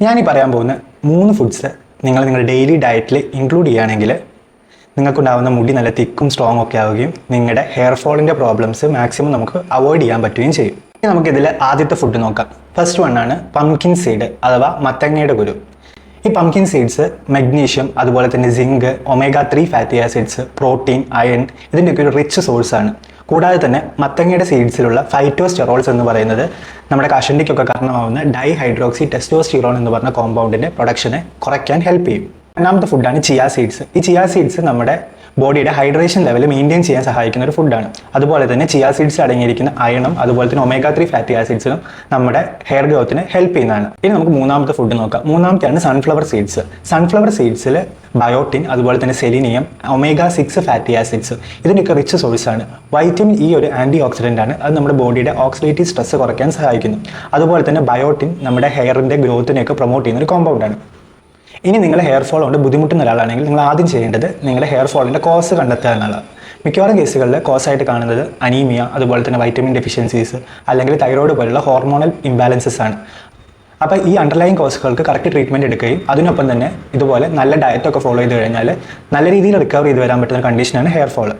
ഞാൻ ഈ പറയാൻ പോകുന്ന 3 ഫുഡ്സ് നിങ്ങൾ നിങ്ങളുടെ ഡെയിലി ഡയറ്റിൽ ഇൻക്ലൂഡ് ചെയ്യുകയാണെങ്കിൽ നിങ്ങൾക്കുണ്ടാകുന്ന മുടി നല്ല തിക്കും സ്ട്രോങ് ഒക്കെ ആവുകയും നിങ്ങളുടെ ഹെയർ ഫോളിൻ്റെ പ്രോബ്ലംസ് മാക്സിമം നമുക്ക് അവോയ്ഡ് ചെയ്യാൻ പറ്റുകയും ചെയ്യും. ഇനി നമുക്കിതിൽ ആദ്യത്തെ ഫുഡ് നോക്കാം. ഫസ്റ്റ് വണ്ണാണ് പംകിൻ സീഡ് അഥവാ മത്തങ്ങയുടെ കുരു. ഈ പംകിൻ സീഡ്സ് മഗ്നീഷ്യം, അതുപോലെ തന്നെ zinc, omega-3 fatty acids, protein, iron ഇതിൻ്റെയൊക്കെ ഒരു റിച്ച് സോഴ്സാണ്. കൂടാതെ തന്നെ മത്തങ്ങയുടെ സീഡ്സിലുള്ള ഫൈറ്റോസ്റ്റെറോൾസ് എന്ന് പറയുന്നത് നമ്മുടെ കഷണ്ടിക്കൊക്കെ കാരണമാവുന്ന ഡൈഹൈഡ്രോക്സി ടെസ്റ്റോസ്റ്റിറോൺ എന്ന് പറഞ്ഞ കോമ്പൗണ്ടിൻ്റെ പ്രൊഡക്ഷനെ കുറയ്ക്കാൻ ഹെൽപ്പ് ചെയ്യും. രണ്ടാമത്തെ ഫുഡാണ് ചിയ സീഡ്സ്. ഈ ചിയ സീഡ്സ് നമ്മുടെ ബോഡിയുടെ ഹൈഡ്രേഷൻ ലെവൽ മെയിൻറ്റെയിൻ ചെയ്യാൻ സഹായിക്കുന്ന ഒരു ഫുഡാണ്. അതുപോലെ തന്നെ ചിയ സീഡ്സ് അടങ്ങിയിരിക്കുന്ന അയണും അതുപോലെ തന്നെ omega-3 ഫാറ്റി ആസിഡ്സിനും നമ്മുടെ ഹെയർ ഗ്രോത്തിന് ഹെൽപ്പ് ചെയ്യുന്നതാണ്. ഇനി നമുക്ക് മൂന്നാമത്തെ ഫുഡ് നോക്കാം. മൂന്നാമത്തെയാണ് സൺഫ്ലവർ സീഡ്സ്. സൺഫ്ലവർ സീഡ്സിൽ ബയോട്ടിൻ, അതുപോലെ തന്നെ സെലീനിയം, omega-6 ഫാറ്റി ആസിഡ്സ് ഇതിൻ്റെയൊക്കെ റിച്ച് സോഴ്സാണ്. വൈറ്റമിൻ ഇ ഒരു ആൻറ്റി ഓക്സിഡൻ്റ് ആണ്. അത് നമ്മുടെ ബോഡിയുടെ ഓക്സിഡേറ്റീവ് സ്ട്രെസ് കുറയ്ക്കാൻ സഹായിക്കുന്നു. അതുപോലെ തന്നെ ബയോട്ടിൻ നമ്മുടെ ഹെയറിൻ്റെ ഗ്രോത്തിനെയൊക്കെ പ്രൊമോട്ട് ചെയ്യുന്ന ഒരു കോമ്പൗണ്ടാണ്. ഇനി നിങ്ങൾ ഹെയർ ഫോൾ കൊണ്ട് ബുദ്ധിമുട്ടുന്ന ഒരാളാണെങ്കിൽ നിങ്ങൾ ആദ്യം ചെയ്യേണ്ടത് നിങ്ങളുടെ ഹെയർ ഫോളിൻ്റെ കോസ് കണ്ടെത്തുക എന്നുള്ളതാണ്. മിക്കവാറും കേസുകളിൽ കോസായിട്ട് കാണുന്നത് അനീമിയ, അതുപോലെ തന്നെ വൈറ്റമിൻ ഡെഫിഷ്യൻസീസ് അല്ലെങ്കിൽ തൈറോയ്ഡ് പോലുള്ള ഹോർമോണൽ ഇംബാലൻസസ് ആണ്. അപ്പോൾ ഈ അണ്ടർലൈൻ കോസുകൾക്ക് കറക്റ്റ് ട്രീറ്റ്മെൻറ്റ് എടുക്കുകയും അതിനൊപ്പം തന്നെ ഇതുപോലെ നല്ല ഡയറ്റൊക്കെ ഫോളോ ചെയ്ത് കഴിഞ്ഞാൽ നല്ല രീതിയിൽ റിക്കവർ ചെയ്ത് വരാൻ പറ്റുന്ന കണ്ടീഷനാണ് ഹെയർ ഫോൾ.